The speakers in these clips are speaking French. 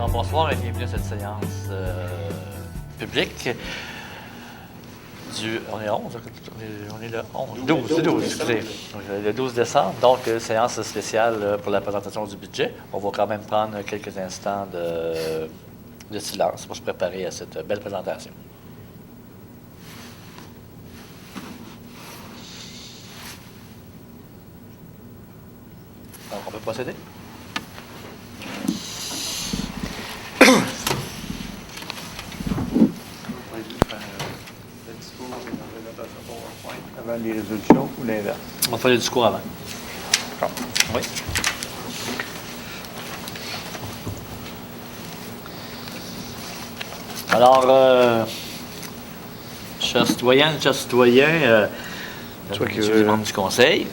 Alors, bonsoir et bienvenue à cette séance publique du... On est 11? On est le 11? 12, excusez. Donc, le 12 décembre, donc séance spéciale pour la présentation du budget. On va quand même prendre quelques instants de silence pour se préparer à cette belle présentation. Donc, on peut procéder? Avant les résolutions ou l'inverse? On va faire le discours avant. Oui. Alors, chers citoyennes, chers citoyens, messieurs les membres du Conseil,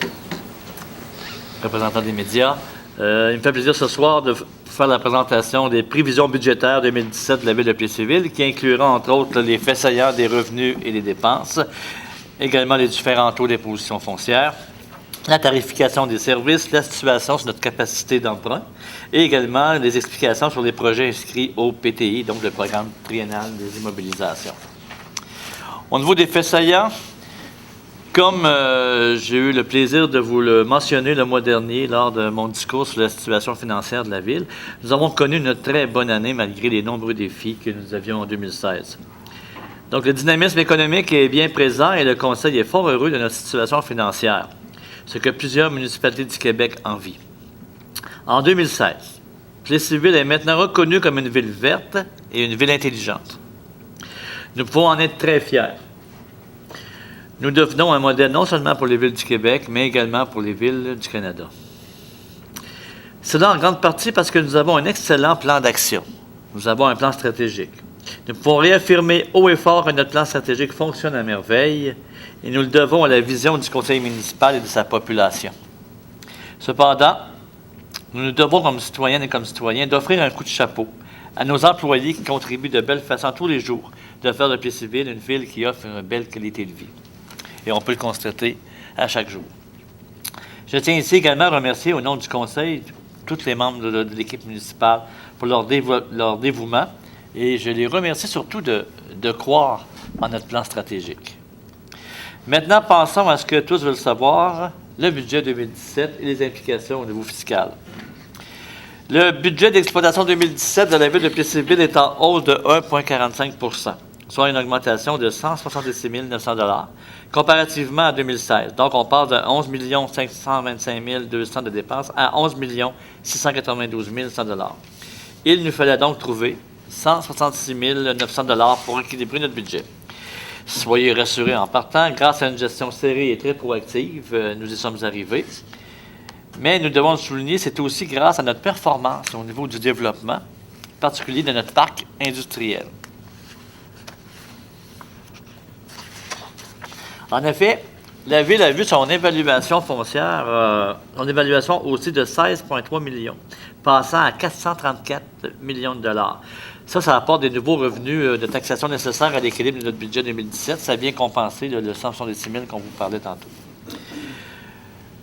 représentants des médias, il me fait plaisir ce soir de faire la présentation des prévisions budgétaires 2017 de la Ville de Plessisville, qui inclura entre autres les faits saillants des revenus et des dépenses, également les différents taux d'imposition foncière, la tarification des services, la situation sur notre capacité d'emprunt et également les explications sur les projets inscrits au PTI, donc le programme triennal des immobilisations. Au niveau des faits saillants, comme j'ai eu le plaisir de vous le mentionner le mois dernier lors de mon discours sur la situation financière de la Ville, nous avons connu une très bonne année malgré les nombreux défis que nous avions en 2016. Donc, le dynamisme économique est bien présent et le Conseil est fort heureux de notre situation financière, ce que plusieurs municipalités du Québec envient. En 2016, Plessisville est maintenant reconnue comme une ville verte et une ville intelligente. Nous pouvons en être très fiers. Nous devenons un modèle non seulement pour les villes du Québec, mais également pour les villes du Canada. Cela en grande partie parce que nous avons un excellent plan d'action. Nous avons un plan stratégique. Nous pouvons réaffirmer haut et fort que notre plan stratégique fonctionne à merveille et nous le devons à la vision du conseil municipal et de sa population. Cependant, nous nous devons comme citoyennes et comme citoyens d'offrir un coup de chapeau à nos employés qui contribuent de belle façon tous les jours de faire de Plessisville une ville qui offre une belle qualité de vie. Et on peut le constater à chaque jour. Je tiens ici également à remercier au nom du conseil tous les membres de l'équipe municipale pour leur dévouement. Et je les remercie surtout de croire en notre plan stratégique. Maintenant, passons à ce que tous veulent savoir, le budget 2017 et les implications au niveau fiscal. Le budget d'exploitation 2017 de la Ville de Plessisville est en hausse de 1,45 %, soit une augmentation de 166 900 $, comparativement à 2016. Donc, on passe de 11 525 200 de dépenses à 11 692 100 $. Il nous fallait donc trouver 166 900 $ pour équilibrer notre budget. Soyez rassurés en partant, grâce à une gestion serrée et très proactive, nous y sommes arrivés. Mais nous devons le souligner, c'est aussi grâce à notre performance au niveau du développement, en particulier de notre parc industriel. En effet, la Ville a vu son évaluation foncière, son évaluation aussi de 16,3 millions, passant à 434 millions de $. Ça apporte des nouveaux revenus de taxation nécessaires à l'équilibre de notre budget 2017. Ça vient compenser le 170 000 qu'on vous parlait tantôt.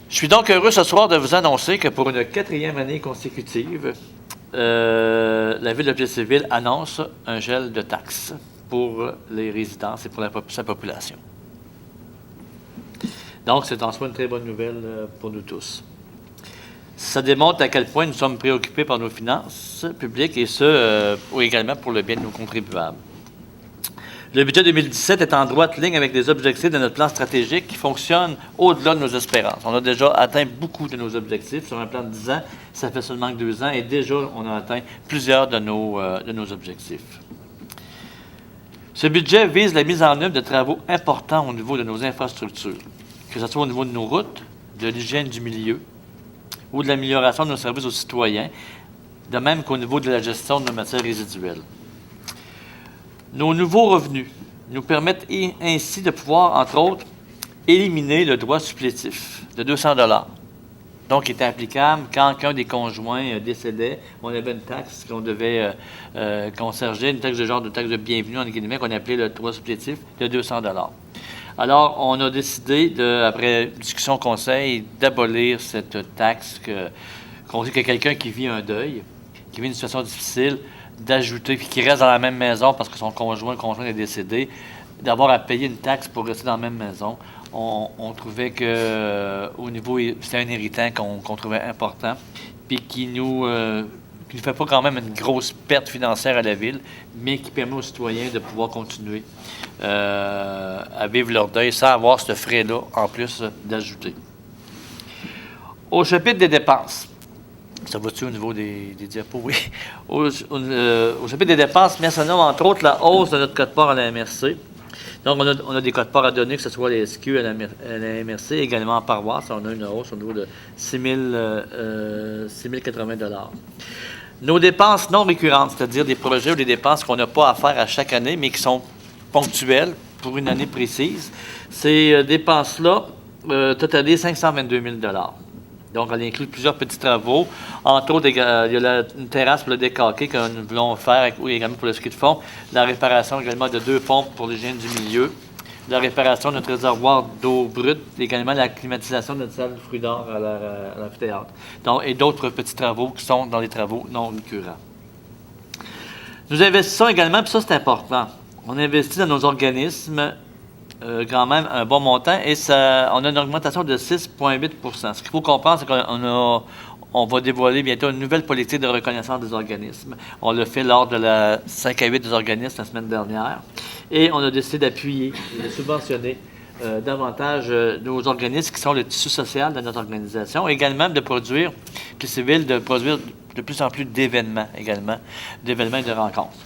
Je suis donc heureux ce soir de vous annoncer que pour une 4e année consécutive, la Ville de Plessisville annonce un gel de taxes pour les résidences et pour sa population. Donc, c'est en soi une très bonne nouvelle pour nous tous. Ça démontre à quel point nous sommes préoccupés par nos finances publiques et ce, également pour le bien de nos contribuables. Le budget 2017 est en droite ligne avec les objectifs de notre plan stratégique qui fonctionne au-delà de nos espérances. On a déjà atteint beaucoup de nos objectifs. Sur un plan de 10 ans, ça fait seulement que 2 ans et déjà, on a atteint plusieurs de nos objectifs. Ce budget vise la mise en œuvre de travaux importants au niveau de nos infrastructures, que ce soit au niveau de nos routes, de l'hygiène du milieu, ou de l'amélioration de nos services aux citoyens, de même qu'au niveau de la gestion de nos matières résiduelles. Nos nouveaux revenus nous permettent ainsi de pouvoir, entre autres, éliminer le droit supplétif de 200 $. Donc, il était applicable quand un des conjoints décédait, on avait une taxe qu'on devait conserver, une taxe de genre de taxe de bienvenue, en guillemets, qu'on appelait le droit supplétif de 200 $. Alors, on a décidé, après discussion au conseil, d'abolir cette taxe qu'on dit que quelqu'un qui vit un deuil qui vit une situation difficile, d'ajouter, puis qui reste dans la même maison parce que son conjoint est décédé, d'avoir à payer une taxe pour rester dans la même maison. On trouvait que au niveau, c'était un irritant qu'on trouvait important, puis qui ne fait pas quand même une grosse perte financière à la ville, mais qui permet aux citoyens de pouvoir continuer à vivre leur deuil sans avoir ce frais-là en plus d'ajouter. Au chapitre des dépenses, ça va-tu au niveau des diapos? Oui. Au chapitre des dépenses, mentionnons entre autres la hausse de notre code-part à la MRC. Donc, on a des codes-parts à donner, que ce soit les SQ à la MRC, également en paroisse. On a une hausse au niveau de 6 080 $. Nos dépenses non récurrentes, c'est-à-dire des projets ou des dépenses qu'on n'a pas à faire à chaque année, mais qui sont ponctuelles pour une année précise, ces dépenses-là totalisent 522 000 $. Donc, elle inclut plusieurs petits travaux. Entre autres, il y a une terrasse pour le décaquer que nous voulons faire, ou également pour le ski de fond. La réparation également de 2 pompes pour l'hygiène du milieu. La réparation de notre réservoir d'eau brute. Également la climatisation de notre salle de fruits d'or à l'amphithéâtre. Et d'autres petits travaux qui sont dans les travaux non récurrents. Nous investissons également, puis ça c'est important, on investit dans nos organismes quand même un bon montant et on a une augmentation de 6,8 %. Ce qu'il faut comprendre, c'est qu'on va dévoiler bientôt une nouvelle politique de reconnaissance des organismes. On l'a fait lors de la 5 à 8 des organismes la semaine dernière et on a décidé d'appuyer et de subventionner davantage nos organismes qui sont le tissu social de notre organisation. Également de produire de plus en plus d'événements également, d'événements et de rencontres.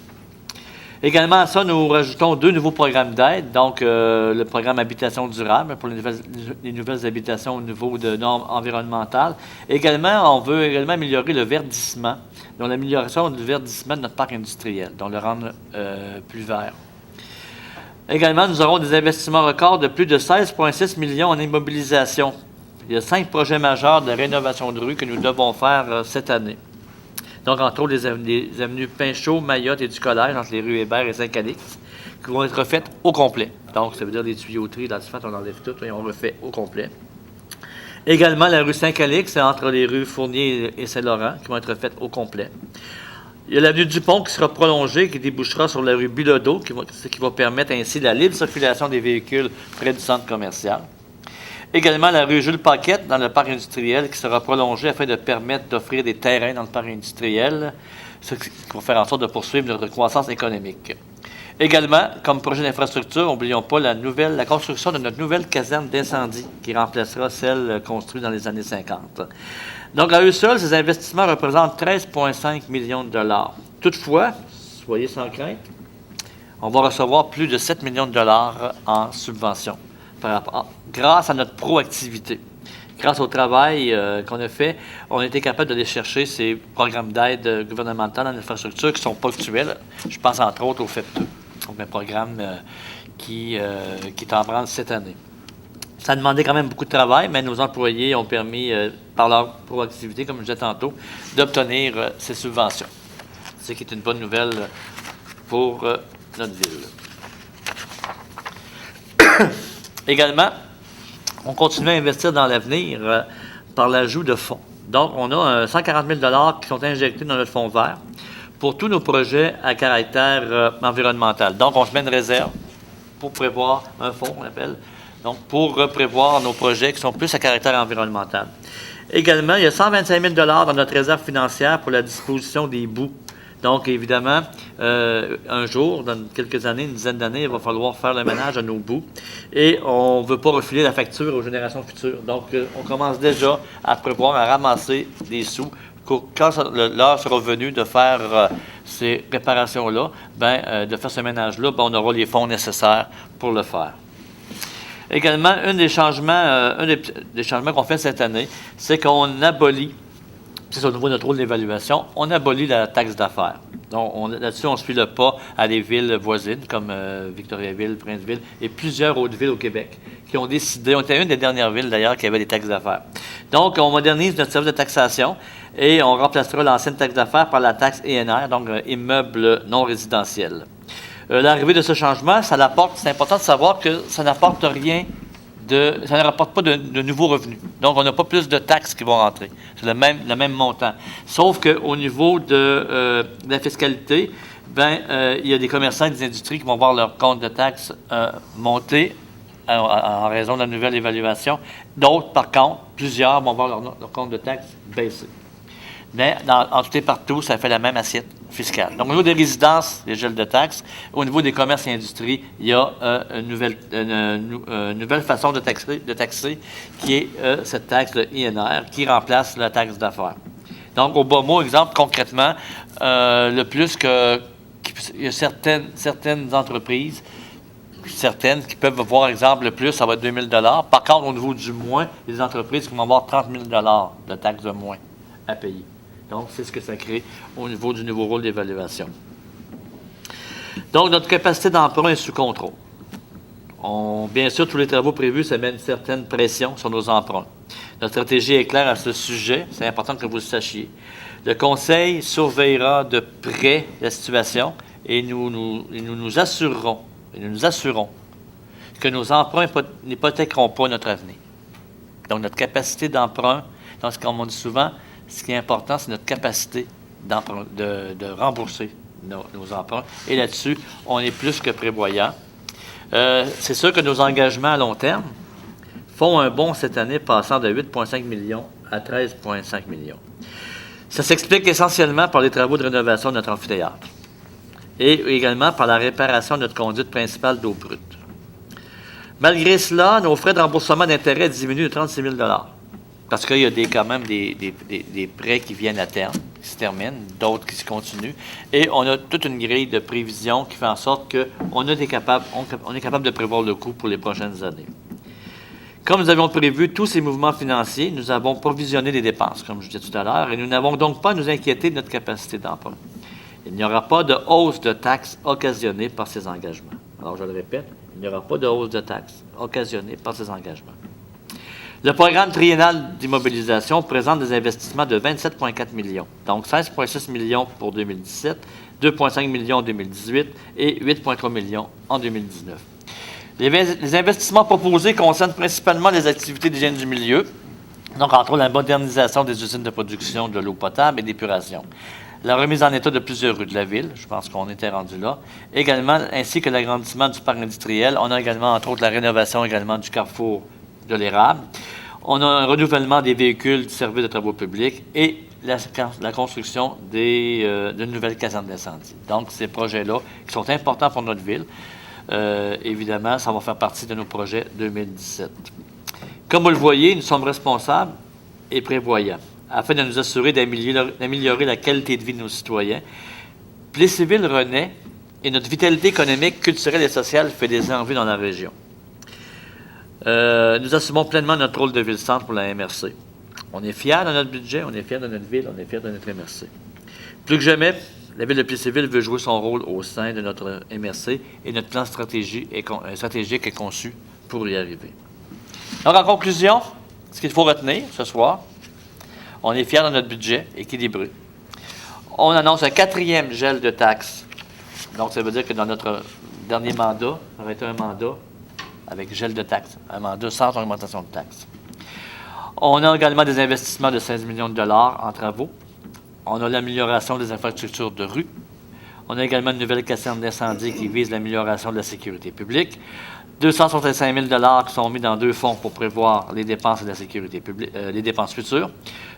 Également à ça, nous rajoutons 2 nouveaux programmes d'aide. Donc, le programme Habitation durable pour les nouvelles habitations au niveau de normes environnementales. Également, on veut également améliorer le verdissement, donc l'amélioration du verdissement de notre parc industriel, donc le rendre plus vert. Également, nous aurons des investissements records de plus de 16,6 millions en immobilisation. Il y a 5 projets majeurs de rénovation de rue que nous devons faire cette année. Donc, entre autres, les avenues Pinchot, Mayotte et du Collège, entre les rues Hébert et Saint-Calix, qui vont être refaites au complet. Donc, ça veut dire des tuyauteries, l'asphalte, on enlève tout et on refait au complet. Également, la rue Saint-Calix, entre les rues Fournier et Saint-Laurent, qui vont être refaites au complet. Il y a l'avenue Dupont qui sera prolongée, qui débouchera sur la rue Bilodeau, ce qui va permettre ainsi la libre circulation des véhicules près du centre commercial. Également, la rue Jules Paquette, dans le parc industriel, qui sera prolongée afin de permettre d'offrir des terrains dans le parc industriel, ce qui va faire en sorte de poursuivre notre croissance économique. Également, comme projet d'infrastructure, n'oublions pas la construction de notre nouvelle caserne d'incendie, qui remplacera celle construite dans les années 50. Donc, à eux seuls, ces investissements représentent 13,5 millions de $. Toutefois, soyez sans crainte, on va recevoir plus de 7 millions de $ en subventions. Grâce à notre proactivité, grâce au travail qu'on a fait, on a été capable d'aller chercher ces programmes d'aide gouvernementale en infrastructure qui sont ponctuels. Je pense entre autres au FEP2, donc un programme qui est en branle cette année. Ça a demandé quand même beaucoup de travail, mais nos employés ont permis, par leur proactivité, comme je disais tantôt, d'obtenir ces subventions. Ce qui est une bonne nouvelle pour notre ville. Également, on continue à investir dans l'avenir par l'ajout de fonds. Donc, on a 140 000 $ qui sont injectés dans notre fonds vert pour tous nos projets à caractère environnemental. Donc, on se met une réserve pour prévoir un fonds, on appelle, donc pour prévoir nos projets qui sont plus à caractère environnemental. Également, il y a 125 000 $ dans notre réserve financière pour la disposition des boues. Donc, évidemment, un jour, dans quelques années, une dizaine d'années, il va falloir faire le ménage à nos boues. Et on ne veut pas refiler la facture aux générations futures. Donc, on commence déjà à prévoir, à ramasser des sous. Quand l'heure sera venue de faire ces réparations-là, de faire ce ménage-là, on aura les fonds nécessaires pour le faire. Également, un des changements qu'on fait cette année, c'est qu'on abolit, c'est au niveau de notre rôle d'évaluation, on abolit la taxe d'affaires. Donc, là-dessus, on suit le pas à des villes voisines, comme Victoriaville, Princeville, et plusieurs autres villes au Québec, qui ont décidé, on était une des dernières villes d'ailleurs qui avait des taxes d'affaires. Donc, on modernise notre service de taxation et on remplacera l'ancienne taxe d'affaires par la taxe ENR, donc immeuble non résidentiel. L'arrivée de ce changement, c'est important de savoir que ça n'apporte rien ça ne rapporte pas de nouveaux revenus. Donc, on n'a pas plus de taxes qui vont rentrer. C'est le même montant. Sauf qu'au niveau de la fiscalité, il y a des commerçants et des industries qui vont voir leur compte de taxes monter en raison de la nouvelle évaluation. D'autres, par contre, plusieurs vont voir leur compte de taxes baisser. Mais en tout et partout, ça fait la même assiette fiscale. Donc, au niveau des résidences, les gels de taxes. Au niveau des commerces et industries, il y a une nouvelle façon de taxer qui est cette taxe de INR qui remplace la taxe d'affaires. Donc, au bas mot, exemple, concrètement, le plus il y a certaines entreprises, qui peuvent voir, exemple, le plus, ça va être 2 000 $. Par contre, au niveau du moins, les entreprises qui vont avoir 30 000 $ de taxes de moins à payer. Donc, c'est ce que ça crée au niveau du nouveau rôle d'évaluation. Donc, notre capacité d'emprunt est sous contrôle. Bien sûr, tous les travaux prévus, ça met une certaine pression sur nos emprunts. Notre stratégie est claire à ce sujet. C'est important que vous le sachiez. Le Conseil surveillera de près la situation et nous nous assurerons que nos emprunts n'hypothéqueront pas notre avenir. Donc, notre capacité d'emprunt, comme on dit souvent, ce qui est important, c'est notre capacité de rembourser nos emprunts. Et là-dessus, on est plus que prévoyant. C'est sûr que nos engagements à long terme font un bond cette année passant de 8,5 millions à 13,5 millions. Ça s'explique essentiellement par les travaux de rénovation de notre amphithéâtre et également par la réparation de notre conduite principale d'eau brute. Malgré cela, nos frais de remboursement d'intérêt diminuent de 36 000 $ parce qu'il y a quand même des prêts qui viennent à terme, qui se terminent, d'autres qui se continuent, et on a toute une grille de prévision qui fait en sorte qu'on est capable de prévoir le coût pour les prochaines années. Comme nous avions prévu tous ces mouvements financiers, nous avons provisionné les dépenses, comme je disais tout à l'heure, et nous n'avons donc pas à nous inquiéter de notre capacité d'emprunt. Il n'y aura pas de hausse de taxes occasionnée par ces engagements. Alors, je le répète, il n'y aura pas de hausse de taxes occasionnée par ces engagements. Le programme triennal d'immobilisation présente des investissements de 27,4 millions, donc 16,6 millions pour 2017, 2,5 millions en 2018 et 8,3 millions en 2019. Les investissements proposés concernent principalement les activités d'hygiène du milieu, donc entre autres la modernisation des usines de production de l'eau potable et d'épuration, la remise en état de plusieurs rues de la ville, je pense qu'on était rendu là, également, ainsi que l'agrandissement du parc industriel. On a également, entre autres, la rénovation également du carrefour de l'érable. On a un renouvellement des véhicules du service de travaux publics et la construction de nouvelles casernes d'incendie. Donc, ces projets-là, qui sont importants pour notre ville, évidemment, ça va faire partie de nos projets 2017. Comme vous le voyez, nous sommes responsables et prévoyants afin de nous assurer d'améliorer la qualité de vie de nos citoyens. Plessisville renaît et notre vitalité économique, culturelle et sociale fait des envies dans la région. Nous assumons pleinement notre rôle de ville-centre pour la MRC. On est fiers de notre budget, on est fiers de notre ville, on est fiers de notre MRC. Plus que jamais, la ville de Plessisville veut jouer son rôle au sein de notre MRC et notre plan stratégique est conçu pour y arriver. Donc, en conclusion, ce qu'il faut retenir ce soir, on est fiers de notre budget équilibré. On annonce un 4e gel de taxes. Donc, ça veut dire que dans notre dernier mandat, ça aurait été un mandat avec gel de taxes, un mandat sans augmentation de taxes. On a également des investissements de 16 millions de dollars en travaux. On a l'amélioration des infrastructures de rue. On a également une nouvelle caserne d'incendie qui vise l'amélioration de la sécurité publique. 265 000 $ qui sont mis dans 2 fonds pour prévoir les dépenses de la sécurité publique, les dépenses futures.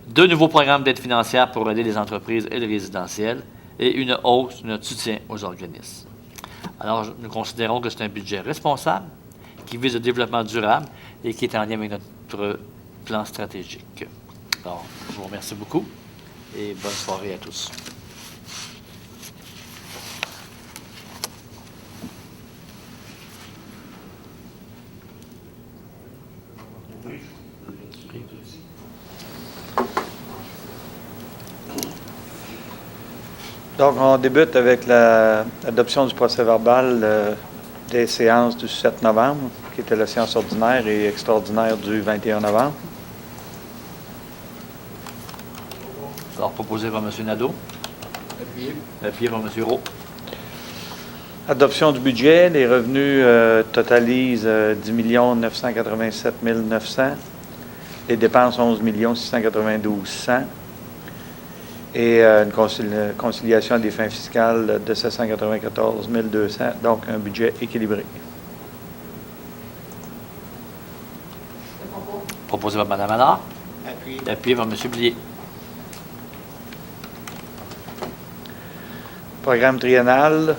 2 nouveaux programmes d'aide financière pour aider les entreprises et les résidentiels. Et une hausse de notre soutien aux organismes. Alors, nous considérons que c'est un budget responsable qui vise le développement durable et qui est en lien avec notre plan stratégique. Alors, je vous remercie beaucoup et bonne soirée à tous. Donc, on débute avec l'adoption du procès-verbal des séances du 7 novembre, qui était la séance ordinaire et extraordinaire du 21 novembre. Alors, proposé par M. Nadeau. Appuyé par M. Roux. Adoption du budget, les revenus totalisent 10 987 900. Les dépenses, 11 692 100. Et une conciliation des fins fiscales de 794 200. Donc, un budget équilibré. Proposé par Mme Allard. Appuyé. Appuyé par M. Blier. Programme triennal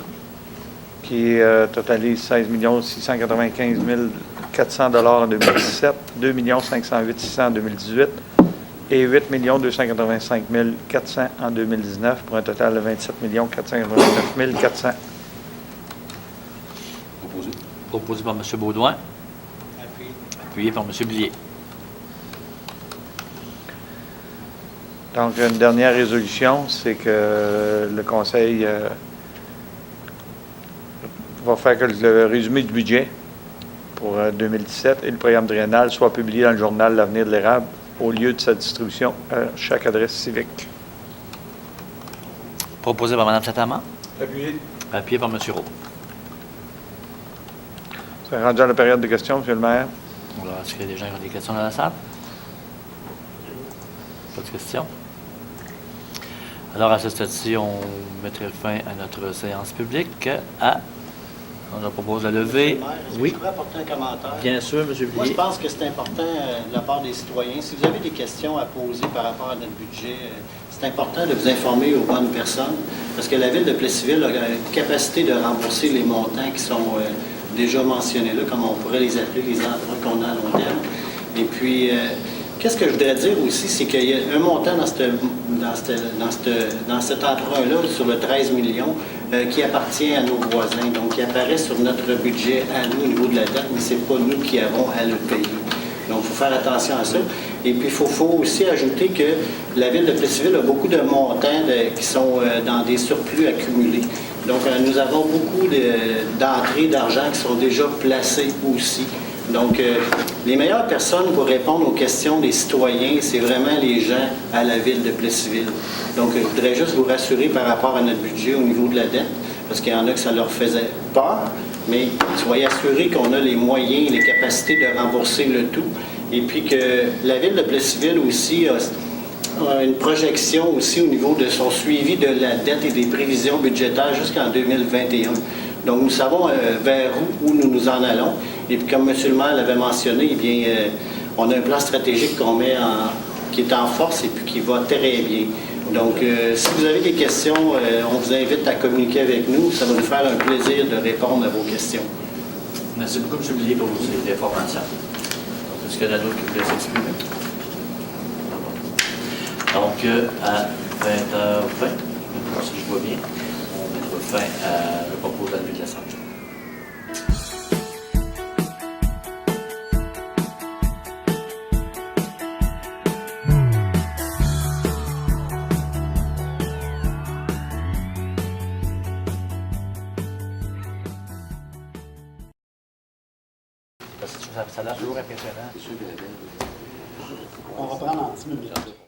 qui totalise 16 695 400 en 2017, 2 508 600 en 2018 et 8 285 400 en 2019 pour un total de 27 489 400. Proposé. Proposé par M. Baudouin. Appuyé. Appuyé par M. Blier. Donc, une dernière résolution, c'est que le Conseil va faire que le résumé du budget pour 2017 et le programme triennal soit publié dans le journal L'Avenir de l'érable au lieu de sa distribution à chaque adresse civique. Proposé par Mme Saint-Amand. Appuyé. Appuyé par M. Roux. C'est rendu à la période de questions, M. le maire. Alors, est-ce qu'il y a des gens qui ont des questions dans la salle? Pas de questions? Alors, à ce stade-ci, on mettrait fin à notre séance publique. On leur propose de lever. Monsieur le maire, est-ce que Oui, je pourrais apporter un commentaire? bien sûr, M. Moi, je Blier. pense que c'est important de la part des citoyens. Si vous avez des questions à poser par rapport à notre budget, c'est important de vous informer aux bonnes personnes parce que la Ville de Plessisville a une capacité de rembourser les montants qui sont déjà mentionnés là, comme on pourrait les appeler, les emprunts qu'on a à long terme. Et puis, qu'est-ce que je voudrais dire aussi, c'est qu'il y a un montant dans cet emprunt-là, sur le 13 millions, qui appartient à nos voisins. Donc, qui apparaît sur notre budget à nous au niveau de la dette, mais ce n'est pas nous qui avons à le payer. Donc, il faut faire attention à ça. Et puis, il faut aussi ajouter que la Ville de Plessisville a beaucoup de montants qui sont dans des surplus accumulés. Donc, nous avons beaucoup d'entrées d'argent qui sont déjà placées aussi. Donc, les meilleures personnes pour répondre aux questions des citoyens, c'est vraiment les gens à la Ville de Plessisville. Donc, je voudrais juste vous rassurer par rapport à notre budget au niveau de la dette, parce qu'il y en a que ça leur faisait peur, mais soyez assurés qu'on a les moyens et les capacités de rembourser le tout. Et puis que la Ville de Plessisville aussi a une projection aussi au niveau de son suivi de la dette et des prévisions budgétaires jusqu'en 2021. Donc, nous savons vers où nous nous en allons. Et puis, comme M. le maire l'avait mentionné, eh bien, on a un plan stratégique qu'on met qui est en force et puis qui va très bien. Donc, si vous avez des questions, on vous invite à communiquer avec nous. Ça va nous faire un plaisir de répondre à vos questions. Merci beaucoup, M. Blier, pour ces informations. Est-ce qu'il y en a d'autres qui voulaient s'exprimer? Donc, à 20h20, si je vois bien, on mettra fin à le propos de la nuit de l'Assemblée. Ça a l'air toujours impressionnant. On va prendre en 10 minutes.